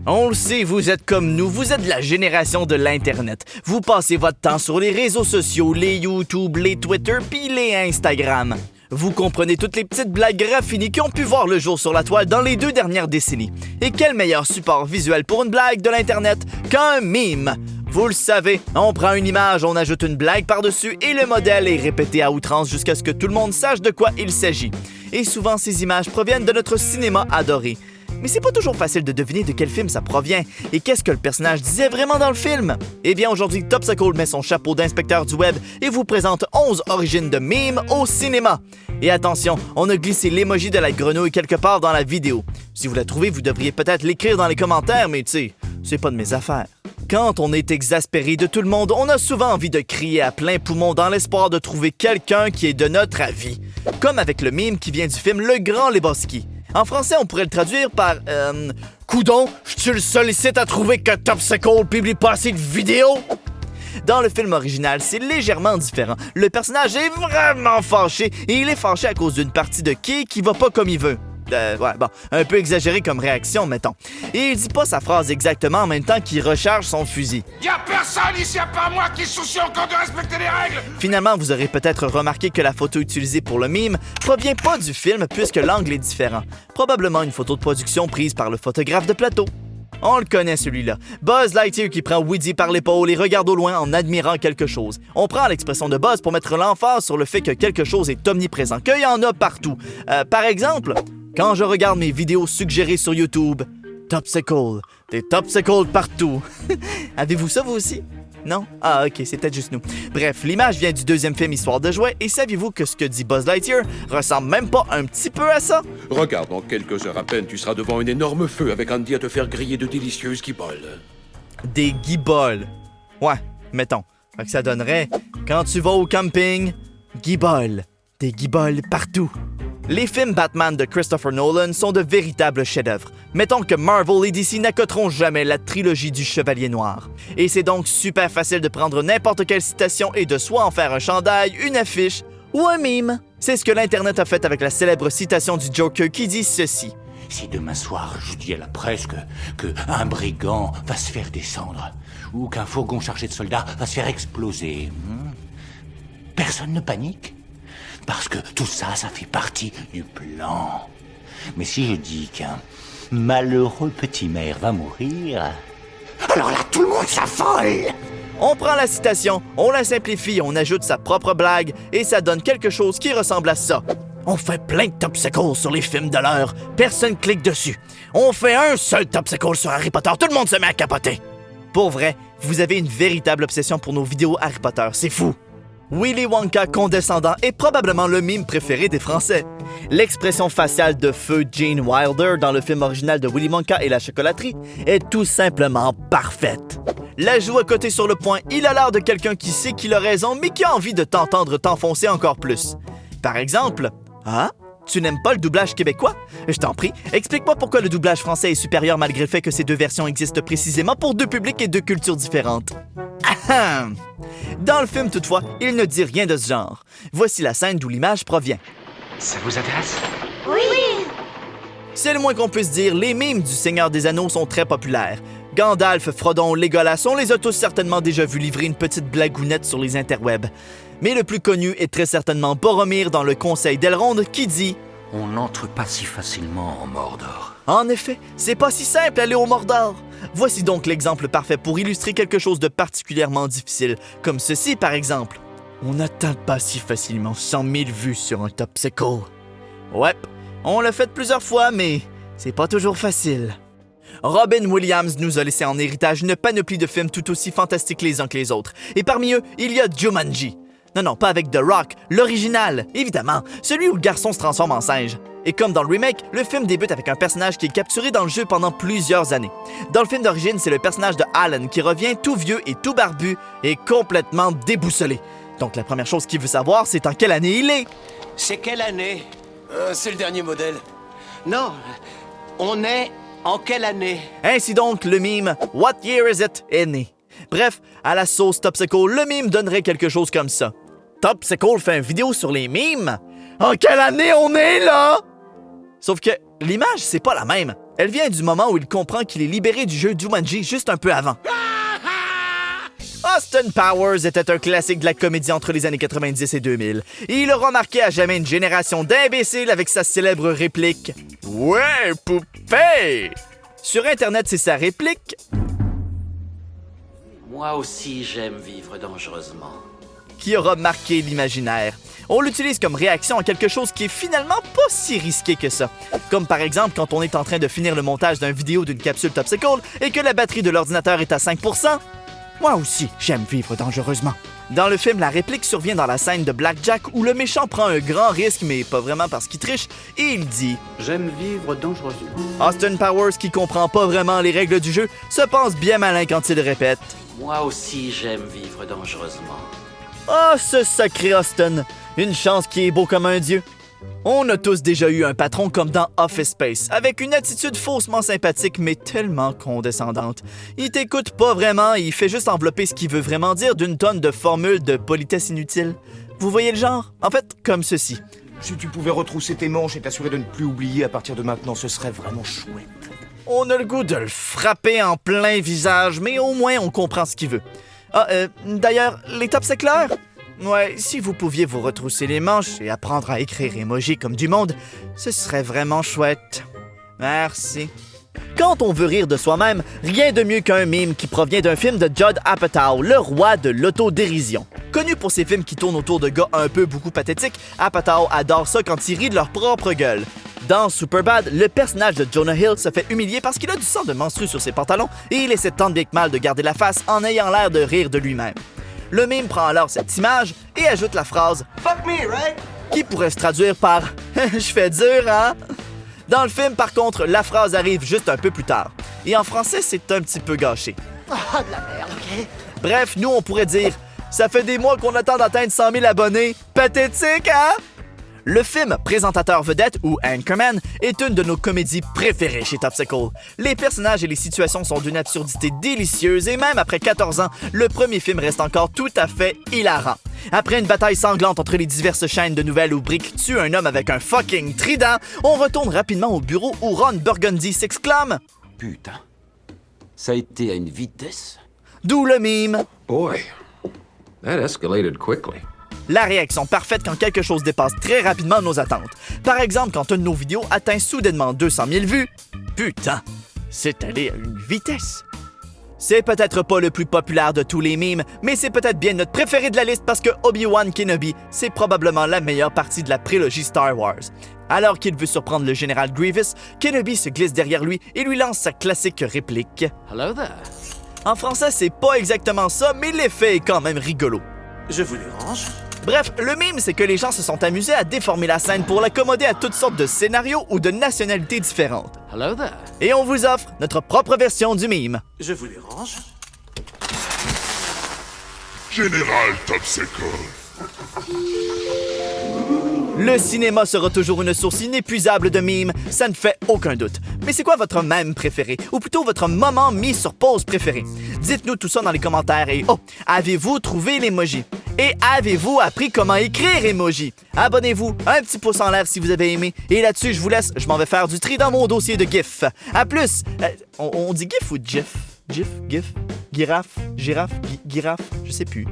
On le sait, vous êtes comme nous, vous êtes la génération de l'Internet. Vous passez votre temps sur les réseaux sociaux, les YouTube, les Twitter, puis les Instagram. Vous comprenez toutes les petites blagues raffinées qui ont pu voir le jour sur la toile dans les 2 dernières décennies. Et quel meilleur support visuel pour une blague de l'Internet qu'un meme? Vous le savez, on prend une image, on ajoute une blague par-dessus et le modèle est répété à outrance jusqu'à ce que tout le monde sache de quoi il s'agit. Et souvent, ces images proviennent de notre cinéma adoré. Mais c'est pas toujours facile de deviner de quel film ça provient et qu'est-ce que le personnage disait vraiment dans le film. Eh bien, aujourd'hui, Topsicle met son chapeau d'inspecteur du web et vous présente 11 origines de mimes au cinéma. Et attention, on a glissé l'emoji de la grenouille quelque part dans la vidéo. Si vous la trouvez, vous devriez peut-être l'écrire dans les commentaires, mais tu sais, c'est pas de mes affaires. Quand on est exaspéré de tout le monde, on a souvent envie de crier à plein poumon dans l'espoir de trouver quelqu'un qui est de notre avis. Comme avec le mime qui vient du film Le Grand Lebowski. En français, on pourrait le traduire par Coudon, je suis le seul ici à trouver que Topsicle publie pas assez de vidéos? Dans le film original, c'est légèrement différent. Le personnage est vraiment fâché et il est fâché à cause d'une partie de quai qui va pas comme il veut. Un peu exagéré comme réaction, mettons. Et il dit pas sa phrase exactement en même temps qu'il recharge son fusil. Y'a personne ici à part moi qui soucie encore de respecter les règles! Finalement, vous aurez peut-être remarqué que la photo utilisée pour le mime provient pas du film puisque l'angle est différent. Probablement une photo de production prise par le photographe de plateau. On le connaît celui-là. Buzz Lightyear qui prend Woody par l'épaule et regarde au loin en admirant quelque chose. On prend l'expression de Buzz pour mettre l'emphase sur le fait que quelque chose est omniprésent, qu'il y en a partout. Par exemple, quand je regarde mes vidéos suggérées sur YouTube, Topsicle, des Topsicles partout. Avez-vous ça vous aussi? Non? Ah, ok, c'est peut-être juste nous. Bref, l'image vient du 2e film Histoire de jouets, et saviez-vous que ce que dit Buzz Lightyear ressemble même pas un petit peu à ça? Regarde, dans quelques heures à peine, tu seras devant un énorme feu avec Andy à te faire griller de délicieuses guiboles. Des guiboles. Ouais, mettons. Fait que ça donnerait, quand tu vas au camping, guiboles. Des guiboles partout. Les films Batman de Christopher Nolan sont de véritables chefs-d'œuvre. Mettons que Marvel et DC n'accoteront jamais la trilogie du Chevalier Noir. Et c'est donc super facile de prendre n'importe quelle citation et de soit en faire un chandail, une affiche ou un mime. C'est ce que l'Internet a fait avec la célèbre citation du Joker qui dit ceci. Si demain soir je dis à la presse que un brigand va se faire descendre ou qu'un fourgon chargé de soldats va se faire exploser, personne ne panique. Parce que tout ça, ça fait partie du plan. Mais si je dis qu'un malheureux petit maire va mourir, alors là, tout le monde s'affole. On prend la citation, on la simplifie, on ajoute sa propre blague et ça donne quelque chose qui ressemble à ça. On fait plein de Topsicles sur les films de l'heure, personne clique dessus. On fait un seul Topsicle sur Harry Potter, tout le monde se met à capoter. Pour vrai, vous avez une véritable obsession pour nos vidéos Harry Potter, c'est fou. Willy Wonka condescendant est probablement le mime préféré des Français. L'expression faciale de feu Gene Wilder dans le film original de Willy Wonka et la chocolaterie est tout simplement parfaite. L'ajout à côté sur le point, il a l'air de quelqu'un qui sait qu'il a raison mais qui a envie de t'entendre t'enfoncer encore plus. Par exemple, « Ah, tu n'aimes pas le doublage québécois? Je t'en prie, explique-moi pourquoi le doublage français est supérieur malgré le fait que ces 2 versions existent précisément pour 2 publics et 2 cultures différentes. » Ahem! Dans le film, toutefois, il ne dit rien de ce genre. Voici la scène d'où l'image provient. Ça vous intéresse? Oui! C'est le moins qu'on puisse dire, les mimes du Seigneur des Anneaux sont très populaires. Gandalf, Frodon, Legolas, on les a tous certainement déjà vus livrer une petite blagounette sur les interwebs. Mais le plus connu est très certainement Boromir dans le Conseil d'Elrond qui dit « On n'entre pas si facilement en Mordor. » En effet, c'est pas si simple aller au Mordor. Voici donc l'exemple parfait pour illustrer quelque chose de particulièrement difficile, comme ceci par exemple. On n'atteint pas si facilement 100 000 vues sur un Topsicle. Ouais, on l'a fait plusieurs fois, mais c'est pas toujours facile. Robin Williams nous a laissé en héritage une panoplie de films tout aussi fantastiques les uns que les autres. Et parmi eux, il y a Jumanji. Non, pas avec The Rock, l'original, évidemment, celui où le garçon se transforme en singe. Et comme dans le remake, le film débute avec un personnage qui est capturé dans le jeu pendant plusieurs années. Dans le film d'origine, c'est le personnage de Alan qui revient tout vieux et tout barbu et complètement déboussolé. Donc la première chose qu'il veut savoir, c'est en quelle année il est. C'est quelle année? C'est le dernier modèle. Non, on est en quelle année? Ainsi donc, le mime « What year is it ?» est né. Bref, à la sauce Topsicle, le mime donnerait quelque chose comme ça. Topsicle fait une vidéo sur les mimes? En quelle année on est là? Sauf que l'image, c'est pas la même. Elle vient du moment où il comprend qu'il est libéré du jeu Jumanji juste un peu avant. Austin Powers était un classique de la comédie entre les années 90 et 2000. Et il aura marqué à jamais une génération d'imbéciles avec sa célèbre réplique « Ouais, poupée! » Sur Internet, c'est sa réplique Moi aussi, j'aime vivre dangereusement. qui aura marqué l'imaginaire. On l'utilise comme réaction à quelque chose qui est finalement pas si risqué que ça. Comme par exemple quand on est en train de finir le montage d'une vidéo d'une capsule Topsicle et que la batterie de l'ordinateur est à 5%. Moi aussi, j'aime vivre dangereusement. Dans le film, la réplique survient dans la scène de Blackjack où le méchant prend un grand risque, mais pas vraiment parce qu'il triche, et il dit « J'aime vivre dangereusement. » Austin Powers, qui comprend pas vraiment les règles du jeu, se pense bien malin quand il répète Moi aussi, j'aime vivre dangereusement. « Oh, ce sacré Austin! Une chance qui est beau comme un dieu! » On a tous déjà eu un patron comme dans Office Space, avec une attitude faussement sympathique mais tellement condescendante. Il t'écoute pas vraiment et il fait juste envelopper ce qu'il veut vraiment dire d'une tonne de formules de politesse inutile. Vous voyez le genre? En fait, comme ceci. Si tu pouvais retrousser tes manches et t'assurer de ne plus oublier à partir de maintenant, ce serait vraiment chouette. On a le goût de le frapper en plein visage, mais au moins on comprend ce qu'il veut. Ah, d'ailleurs, les tops c'est clair? Ouais, si vous pouviez vous retrousser les manches et apprendre à écrire emoji comme du monde, ce serait vraiment chouette. Merci. Quand on veut rire de soi-même, rien de mieux qu'un meme qui provient d'un film de Judd Apatow, le roi de l'autodérision. Connu pour ses films qui tournent autour de gars un peu beaucoup pathétiques, Apatow adore ça quand ils rient de leur propre gueule. Dans Superbad, le personnage de Jonah Hill se fait humilier parce qu'il a du sang de menstru sur ses pantalons et il essaie tant bien que mal de garder la face en ayant l'air de rire de lui-même. Le meme prend alors cette image et ajoute la phrase « Fuck me, right? » qui pourrait se traduire par « Je fais dur, hein? » Dans le film, par contre, la phrase arrive juste un peu plus tard. Et en français, c'est un petit peu gâché. Ah, de la merde, OK? Bref, nous, on pourrait dire « Ça fait des mois qu'on attend d'atteindre 100 000 abonnés. Pathétique, hein? » Le film Présentateur vedette ou Anchorman est une de nos comédies préférées chez Topsicle. Les personnages et les situations sont d'une absurdité délicieuse et même après 14 ans, le premier film reste encore tout à fait hilarant. Après une bataille sanglante entre les diverses chaînes de nouvelles où Brick tue un homme avec un fucking trident, on retourne rapidement au bureau où Ron Burgundy s'exclame « Putain, ça a été à une vitesse. » D'où le mime. Boy, that escalated quickly. La réaction parfaite quand quelque chose dépasse très rapidement nos attentes. Par exemple, quand une de nos vidéos atteint soudainement 200 000 vues. Putain, c'est allé à une vitesse. C'est peut-être pas le plus populaire de tous les memes, mais c'est peut-être bien notre préféré de la liste parce que Obi-Wan Kenobi, c'est probablement la meilleure partie de la prélogie Star Wars. Alors qu'il veut surprendre le général Grievous, Kenobi se glisse derrière lui et lui lance sa classique réplique. Hello there. En français, c'est pas exactement ça, mais l'effet est quand même rigolo. Je vous dérange? Bref, le meme, c'est que les gens se sont amusés à déformer la scène pour l'accommoder à toutes sortes de scénarios ou de nationalités différentes. Hello there. Et on vous offre notre propre version du meme. Je vous dérange? Général Topsicle. Le cinéma sera toujours une source inépuisable de mimes, ça ne fait aucun doute. Mais c'est quoi votre mème préféré? Ou plutôt votre moment mis sur pause préféré? Dites-nous tout ça dans les commentaires et avez-vous trouvé l'emoji? Et avez-vous appris comment écrire emoji? Abonnez-vous, un petit pouce en l'air si vous avez aimé. Et là-dessus, je vous laisse, je m'en vais faire du tri dans mon dossier de GIF. À plus! On dit GIF ou GIF? GIF? GIF? Girafe? Girafe? Girafe? Je sais plus.